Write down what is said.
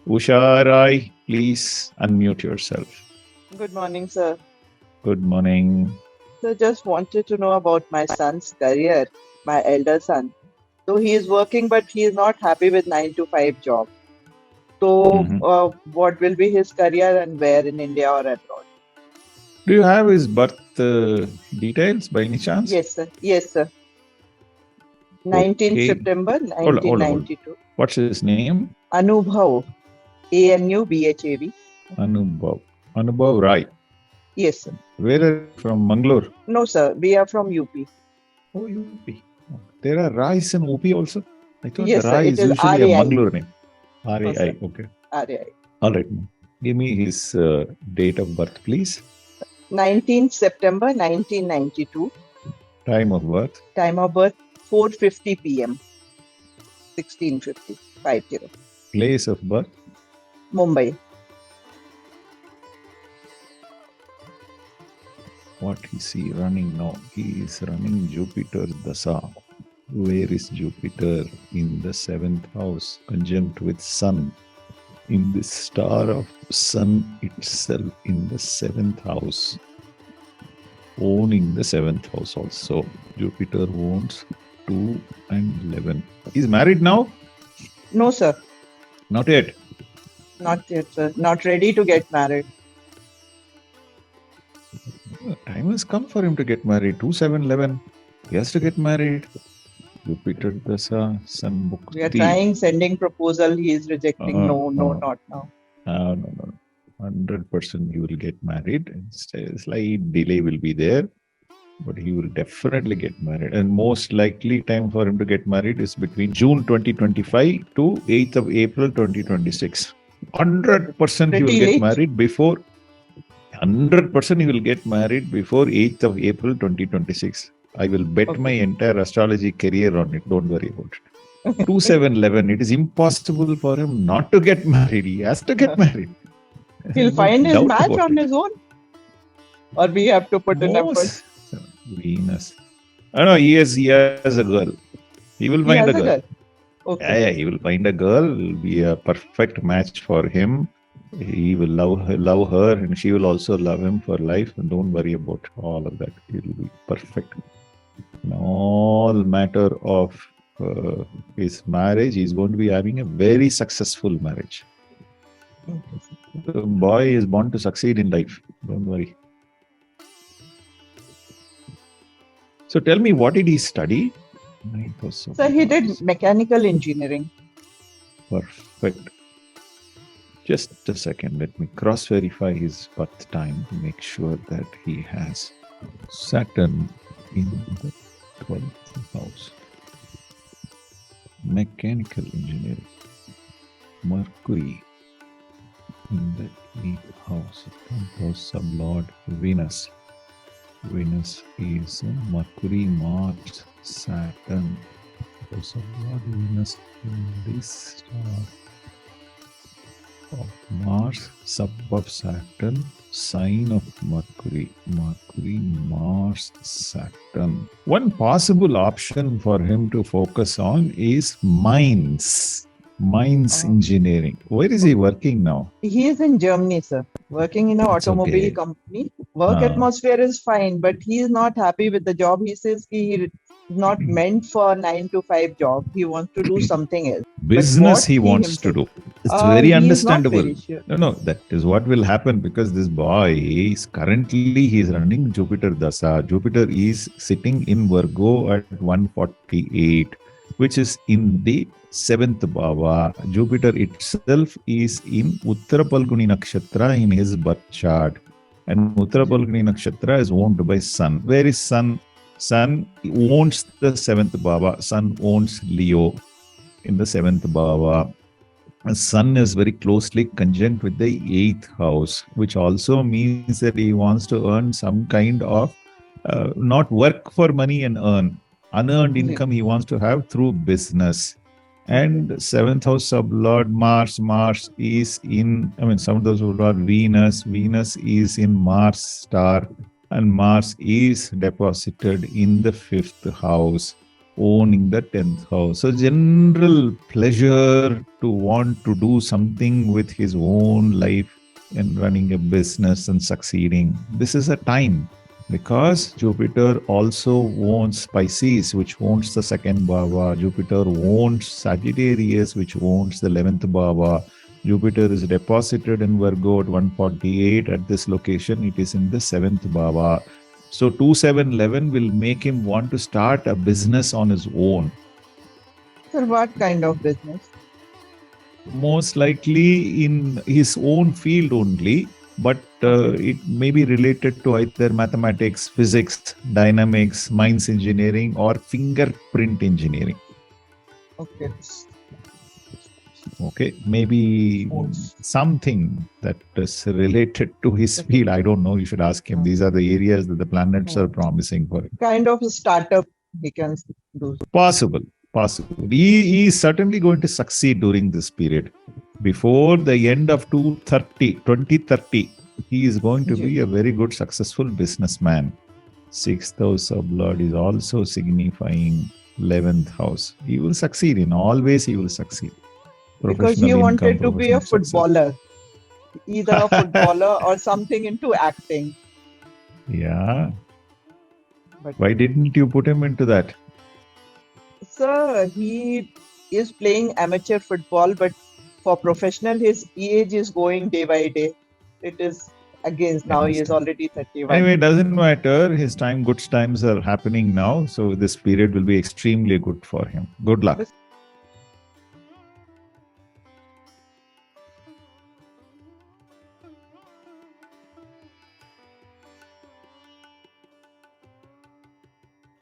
Usha Rai, please unmute yourself. Good morning, sir. Good morning. So just wanted to know about my son's career, my elder son. So he is working, but he is not happy with 9 to 5 job. So Mhm. what will be his career and where in India or abroad? Do you have his birth details by any chance? Yes, sir. Yes, sir. 19th Okay. September Hold on. 1992. What's his name? Anubhav. Anubhav. Anubhav. Anubhav Rai. Yes, sir. Where are you from? Mangalore. No, sir. We are from UP. Oh, UP. There are Rais in UP also. I thought the Yes, sir. Rai It is is usually a RAI. Mangalore name. No, sir. RAI. Okay. RAI. All right. Give me his date of birth, please. 19th September 1992. Time of birth. Time of birth 4:50 p.m. 1650. 50. Place of birth. Mumbai. What is he running now? He is running Jupiter Dasa. Where is Jupiter? In the 7th house, conjunct with Sun. In the star of Sun itself, in the 7th house. Owning the 7th house also. Jupiter owns 2 and 11. He's married now? No, sir. Not yet. Not yet, sir. Not ready to get married. Time has come for him to get married. 2, 7, 11. He has to get married. Jupiter Dasa, Sun book. We are trying, sending proposal. He is rejecting. No, not now. No. 100% he will get married. Slight delay will be there, but he will definitely get married. And most likely time for him to get married is between June 2025 to 8th of April 2026. 100% he will Pretty get late. married before 100% he will get married before 8th of April 2026. I will bet my entire astrology career on it. Don't worry about it. 2711. It is impossible for him not to get married. He has to get married. He'll find his match on his own. Or we have to put in effort. Venus. I know he has a girl. He will find a girl. Okay. Yeah, he will find a girl. It will be a perfect match for him. He will love her, and she will also love him for life. And don't worry about all of that. It will be perfect. In all matter of his marriage, he's going to be having a very successful marriage. The boy is born to succeed in life. Don't worry. So tell me, what did he study? So he did mechanical engineering. Perfect. Just a second. Let me cross-verify his birth time to make sure that he has Saturn in the 12th house. Mechanical engineering. Mercury in the 8th house. 10th house sublord Venus. Venus is Mercury, Mars, Saturn. Sublord Venus in this star of Mars, sub of Saturn, sign of Mercury. Mercury, Mars, Saturn. One possible option for him to focus on is mines. Mines engineering. Where is he working now? He is in Germany, sir. Working in an automobile company. Work atmosphere is fine, but he is not happy with the job. He says he is not meant for 9 to 5 job. He wants to do something else. Business he wants to do. It's very understandable. Very sure. No, that is what will happen because this boy is currently he's running Jupiter Dasa. Jupiter is sitting in Virgo at 148, which is in the 7th Bhava. Jupiter itself is in Uttara Palguni Nakshatra in his birth chart. And Uttara Palguni Nakshatra is owned by Sun. Where is Sun? Sun owns the 7th Bhava. Sun owns Leo in the 7th Bhava. Sun is very closely conjunct with the 8th house, which also means that he wants to earn some kind of, not work for money and earn. Unearned income he wants to have through business. And 7th house sublord Mars is in, 7th house sublord Venus is in Mars star, and Mars is deposited in the 5th house. owning the 10th house. So general pleasure to want to do something with his own life and running a business and succeeding. This is a time because Jupiter also owns Pisces, which owns the second bhava. Jupiter owns Sagittarius, which owns the 11th bhava. Jupiter is deposited in Virgo at 148 at this location. It is in the 7th bhava. So 2711 will make him want to start a business on his own. Sir, what kind of business? Most likely in his own field only, but it may be related to either mathematics, physics, dynamics, mines engineering, or fingerprint engineering. Okay. Okay, maybe something that is related to his field. I don't know. You should ask him. These are the areas that the planets are promising for him. Kind of a startup he can do. Possible. He is certainly going to succeed during this period. Before the end of 2030, he is going to be a very good, successful businessman. 6th house of blood is also signifying 11th house. He will succeed in all ways. He will succeed. Because he wanted to be a footballer, either a footballer or something into acting. Yeah. But why didn't you put him into that? Sir, he is playing amateur football, but for professional, his age is going day by day. It is against now. He is already 31. Anyway, it doesn't matter. His time, good times are happening now. So this period will be extremely good for him. Good luck.